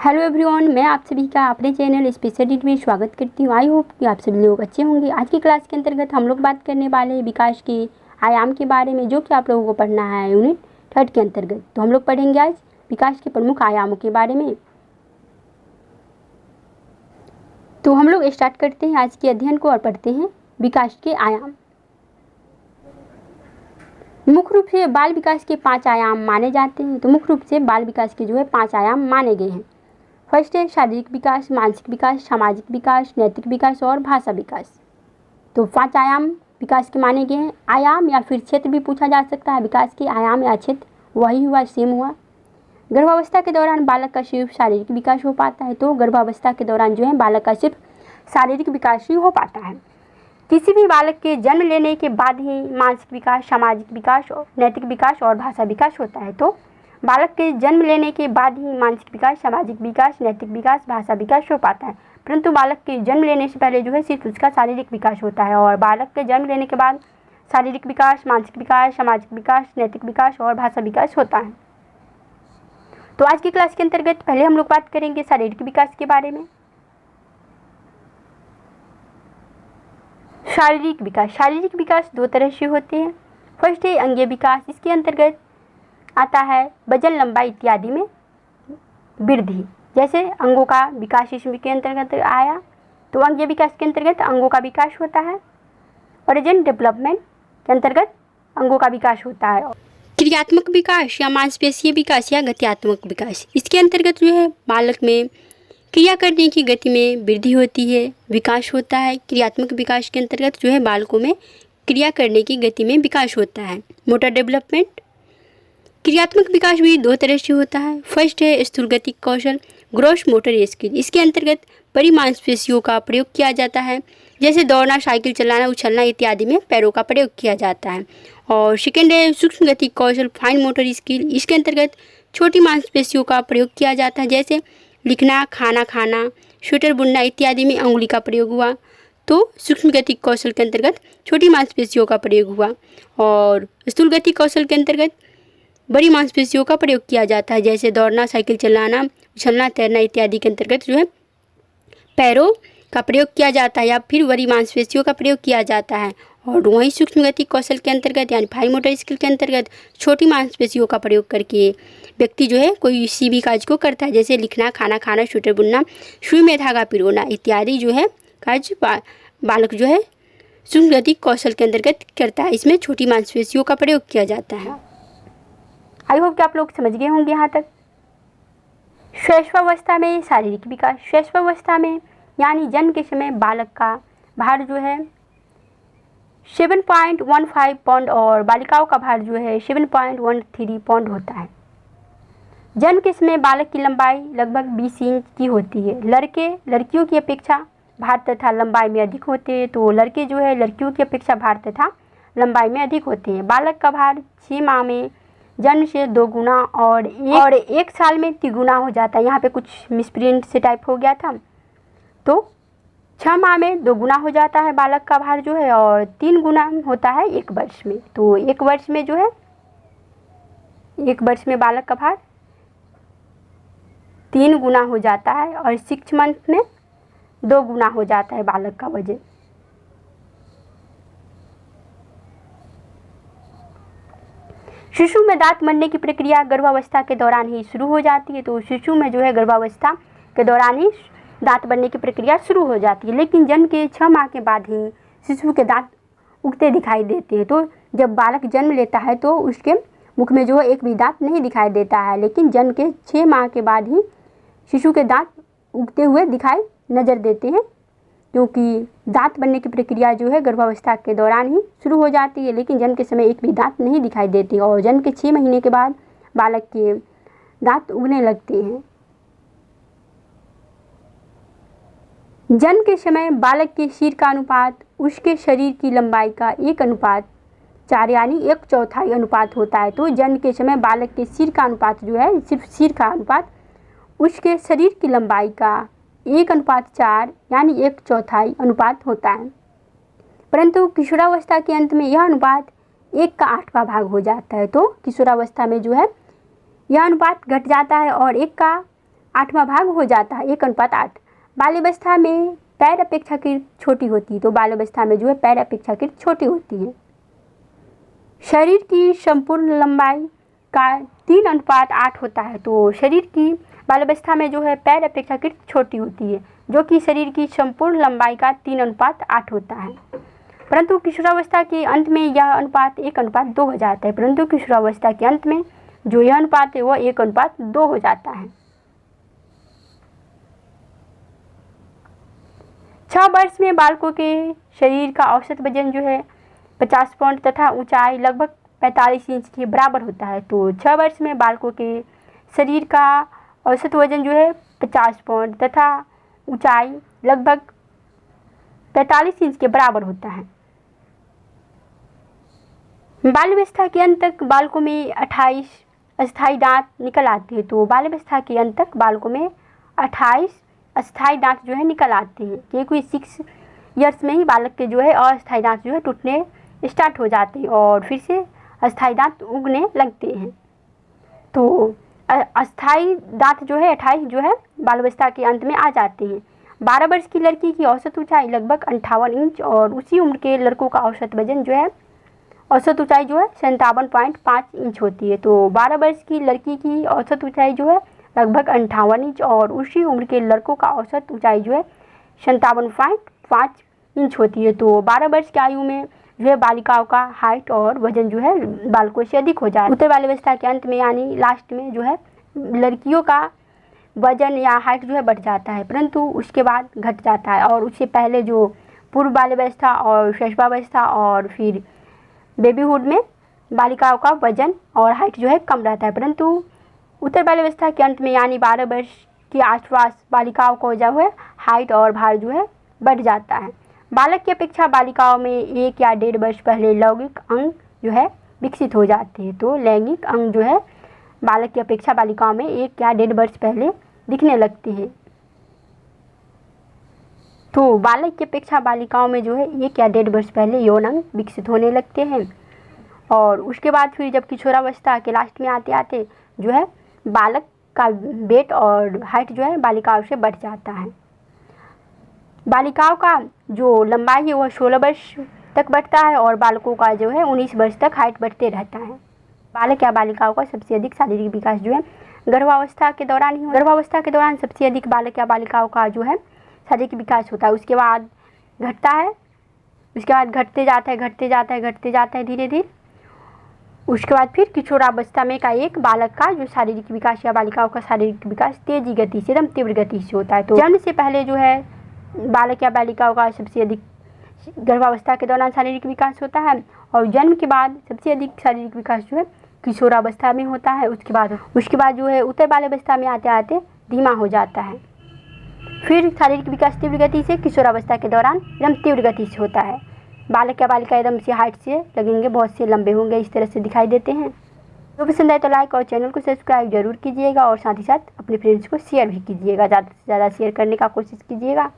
Hello everyone, मैं आप सभी का अपने चैनल स्पेशल रीड में स्वागत करती हूँ। आई होप कि आप सभी लोग अच्छे होंगे। आज की क्लास के अंतर्गत हम लोग बात करने वाले हैं विकास के आयाम के बारे में, जो कि आप लोगों को पढ़ना है यूनिट 3 के अंतर्गत। तो हम लोग पढ़ेंगे आज विकास के प्रमुख आयामों के बारे में। तो हम लोग स्टार्ट करते हैं आज के अध्ययन को और पढ़ते हैं विकास के आयाम। मुख्य रूप से बाल विकास के 5 आयाम माने जाते हैं। तो मुख्य रूप से बाल विकास के 5 आयाम माने गए हैं। फर्स्ट है शारीरिक विकास, मानसिक विकास, सामाजिक विकास, नैतिक विकास और भाषा विकास। तो 5 आयाम विकास के माने गए हैं। आयाम या फिर क्षेत्र भी पूछा जा सकता है। विकास के आयाम या क्षेत्र वही हुआ, सेम हुआ। गर्भावस्था के दौरान बालक का सिर्फ शारीरिक विकास हो पाता है। तो गर्भावस्था के दौरान बालक का सिर्फ शारीरिक विकास ही हो पाता है। किसी भी बालक के जन्म लेने के बाद ही मानसिक विकास, सामाजिक विकास, नैतिक विकास और भाषा विकास होता है। तो बालक के जन्म लेने के बाद ही मानसिक विकास, सामाजिक विकास, नैतिक विकास, भाषा विकास हो पाता है। परंतु बालक के जन्म लेने से पहले सिर्फ उसका शारीरिक विकास होता है, और बालक के जन्म लेने के बाद शारीरिक विकास, मानसिक विकास, सामाजिक विकास, नैतिक विकास और भाषा विकास होता है। तो आज की क्लास के अंतर्गत पहले हम लोग बात करेंगे शारीरिक विकास के बारे में। शारीरिक विकास 2 तरह से होते हैं। फर्स्ट है अंगीय विकास। इसके अंतर्गत आता है वजन, लंबाई इत्यादि में वृद्धि। जैसे अंगों का विकास इसके अंतर्गत आया, तो अंगीय विकास के अंतर्गत अंगों का विकास होता है। ओरिजिन डेवलपमेंट के अंतर्गत अंगों का विकास होता है। क्रियात्मक विकास या मांसपेशीय विकास या गत्यात्मक विकास, इसके अंतर्गत बालक में क्रिया करने की गति में वृद्धि होती है, विकास होता है। क्रियात्मक विकास के अंतर्गत बालकों में क्रिया करने की गति में विकास होता है। Motor development. क्रियात्मक विकास भी 2 तरह से होता है। फर्स्ट है स्थूलगतिक कौशल, ग्रॉस मोटर स्किल। इसके अंतर्गत बड़ी मांसपेशियों का प्रयोग किया जाता है। जैसे दौड़ना, साइकिल चलाना, उछलना इत्यादि में पैरों का प्रयोग किया जाता है। और सेकेंड है सूक्ष्म गतिक कौशल, फाइन मोटर स्किल। इसके अंतर्गत छोटी मांसपेशियों का प्रयोग किया जाता है। जैसे लिखना, खाना खाना, स्वेटर बुनना इत्यादि में अंगुली का प्रयोग हुआ। तो सूक्ष्म गतिक कौशल के अंतर्गत छोटी मांसपेशियों का प्रयोग हुआ। और स्थूल गतिक कौशल के अंतर्गत बड़ी मांसपेशियों का प्रयोग किया जाता है। जैसे दौड़ना, साइकिल चलाना, उछलना, तैरना इत्यादि के अंतर्गत पैरों का प्रयोग किया जाता है या फिर बड़ी मांसपेशियों का प्रयोग किया जाता है। और वहीं सूक्ष्म गतिक कौशल के अंतर्गत यानी फाइन मोटर स्किल के अंतर्गत छोटी मांसपेशियों का प्रयोग करके व्यक्ति कोई किसी भी कार्य को करता है। जैसे लिखना, खाना खाना, स्वेटर बुनना, सुई में धागा पिरोना इत्यादि कार्य बालक सूक्ष्म गतिक कौशल के अंतर्गत करता है। इसमें छोटी मांसपेशियों का प्रयोग किया जाता है। आई होप कि आप लोग समझ गए होंगे यहाँ तक। शैशवावस्था में शारीरिक विकास। शैशवावस्था में यानी जन्म के समय बालक का भार 7.15 पाउंड और बालिकाओं का भार 7.13 पाउंड होता है। जन्म के समय बालक की लंबाई लगभग 20 इंच की होती है। लड़कियों की अपेक्षा भार तथा लंबाई में अधिक होते हैं। तो लड़के लड़कियों की अपेक्षा भार तथा लंबाई में अधिक होते हैं। बालक का भार 6 माह में जन्म से 2 गुना और 1 साल में 3 गुना हो जाता है। यहाँ पे कुछ मिसप्रिंट से टाइप हो गया था। तो 6 माह में 2 गुना हो जाता है बालक का भार और 3 गुना होता है 1 वर्ष में। तो 1 वर्ष में 1 वर्ष में बालक का भार 3 गुना हो जाता है और 6 मंथ में 2 गुना हो जाता है बालक का वजन। शिशु में दांत बनने की प्रक्रिया गर्भावस्था के दौरान ही शुरू हो जाती है। तो शिशु में गर्भावस्था के दौरान ही दांत बनने की प्रक्रिया शुरू हो जाती है। लेकिन जन्म के 6 माह के बाद ही शिशु के दांत उगते दिखाई देते हैं। तो जब बालक जन्म लेता है तो उसके मुख में एक भी दांत नहीं दिखाई देता है। लेकिन जन्म के 6 माह के बाद ही शिशु के दांत उगते हुए दिखाई नजर देते हैं, क्योंकि दांत बनने की प्रक्रिया गर्भावस्था के दौरान ही शुरू हो जाती है। लेकिन जन्म के समय एक भी दांत नहीं दिखाई देती और जन्म के 6 महीने के बाद बालक के दांत उगने लगते हैं। जन्म के समय बालक के सिर का अनुपात उसके शरीर की लंबाई का 1:4 यानी 1/4 अनुपात होता है। तो जन्म के समय बालक के सिर का अनुपात सिर्फ सिर का अनुपात उसके शरीर की लंबाई का 1:4 यानी 1/4 अनुपात होता है। परंतु किशोरावस्था के अंत में यह अनुपात 1/8 भाग हो जाता है। तो किशोरावस्था में यह अनुपात घट जाता है और 1 8वां भाग हो जाता है 1:8। बाल्यावस्था में पैर अपेक्षाकृत छोटी होती है, तो बाल्यावस्था में जो है पैर अपेक्षाकृत छोटी होती है। शरीर की संपूर्ण लंबाई का 3:8 होता है, तो शरीर की बाल्यावस्था में जो है पैर अपेक्षाकृत छोटी होती है, जो कि शरीर की संपूर्ण लंबाई का 3:8 होता है। परंतु किशोरावस्था के अंत में यह अनुपात 1:2 हो जाता है। परंतु किशोरावस्था के अंत में जो यह अनुपात है वह 1:2 हो जाता है। 6 वर्ष में बालकों के शरीर का औसत वजन जो है 50 पाउंड तथा ऊंचाई लगभग 45 इंच के बराबर होता है। तो 6 वर्ष में बालकों के शरीर का औसत वजन जो है 50 पाउंड तथा ऊंचाई लगभग 45 इंच के बराबर होता है। बाल्यावस्था के अंत तक बालकों में 28 अस्थायी दांत निकल आते हैं। तो बाल्यावस्था के अंत तक बालकों में 28 अस्थायी दांत जो है निकल आते हैं, क्योंकि 6 ईयर्स में ही बालक के जो है अस्थायी दांत जो है टूटने स्टार्ट हो जाते हैं और फिर से अस्थायी दांत उगने लगते हैं। तो अस्थायी दांत जो है 28 जो है बाल्यावस्था के अंत में आ जाते हैं। 12 वर्ष की लड़की की औसत ऊंचाई लगभग 58 इंच और उसी उम्र के लड़कों का औसत वजन जो है औसत ऊंचाई जो है 57.5 इंच होती है। तो 12 वर्ष की लड़की की औसत ऊंचाई जो है लगभग 58 इंच और उसी उम्र के लड़कों का औसत ऊंचाई जो है 57.5 इंच होती है। तो 12 वर्ष की आयु में जो है बालिकाओं का हाइट और वजन जो है बालकों से अधिक हो जाए। उत्तर बाल्यावस्था के अंत में यानी लास्ट में जो है लड़कियों का वजन या हाइट जो है बढ़ जाता है, परंतु उसके बाद घट जाता है। और उससे पहले जो पूर्व बाल्यावस्था और शैशवावस्था और फिर बेबीहुड में बालिकाओं का वजन और हाइट जो है कम रहता है, परंतु उत्तर बाल्यावस्था के अंत में यानी 12 वर्ष के आसपास बालिकाओं को जो है हाइट और भार जो है बढ़ जाता है। बालक की अपेक्षा बालिकाओं में 1 या 1.5 वर्ष पहले लैंगिक अंग जो है विकसित हो जाते हैं। तो लैंगिक अंग जो है बालक की अपेक्षा बालिकाओं में 1 या 1.5 वर्ष पहले दिखने लगते हैं। तो बालक की अपेक्षा बालिकाओं में जो है 1 या 1.5 वर्ष पहले यौन अंग विकसित होने लगते हैं और उसके बाद फिर जब किशोरावस्था के लास्ट में आते आते जो है बालक का वेट और हाइट जो है बालिकाओं से बढ़ जाता है। बालिकाओं का जो लंबाई है वह 16 वर्ष तक बढ़ता है और बालकों का जो है 19 वर्ष तक हाइट बढ़ते रहता है। बालक या बालिकाओं का सबसे अधिक शारीरिक विकास जो है गर्भावस्था के दौरान ही गर्भावस्था के दौरान सबसे अधिक बालक या बालिकाओं का जो है शारीरिक विकास होता है। उसके बाद घटता है, उसके बाद घटते जाता है धीरे धीरे। उसके बाद फिर किशोरावस्था में का एक बालक का जो शारीरिक विकास या बालिकाओं का शारीरिक विकास तेजी गति से एकदम तीव्र गति से होता है। तो जन्म से पहले जो है बालक या बालिकाओं का सबसे अधिक गर्भावस्था के दौरान शारीरिक विकास होता है और जन्म के बाद सबसे अधिक शारीरिक विकास जो है किशोरावस्था में होता है। उसके बाद जो है उत्तर बाल्यावस्था में आते आते धीमा हो जाता है। फिर शारीरिक विकास तीव्र गति से किशोरावस्था के दौरान एकदम तीव्र गति से होता है। बालक या बालिका एकदम से हाइट से लगेंगे, बहुत से लंबे होंगे, इस तरह से दिखाई देते हैं। तो पसंद आए तो लाइक और चैनल को सब्सक्राइब जरूर कीजिएगा और साथ ही साथ अपने फ्रेंड्स को शेयर भी कीजिएगा, ज़्यादा से ज़्यादा शेयर करने का कोशिश कीजिएगा।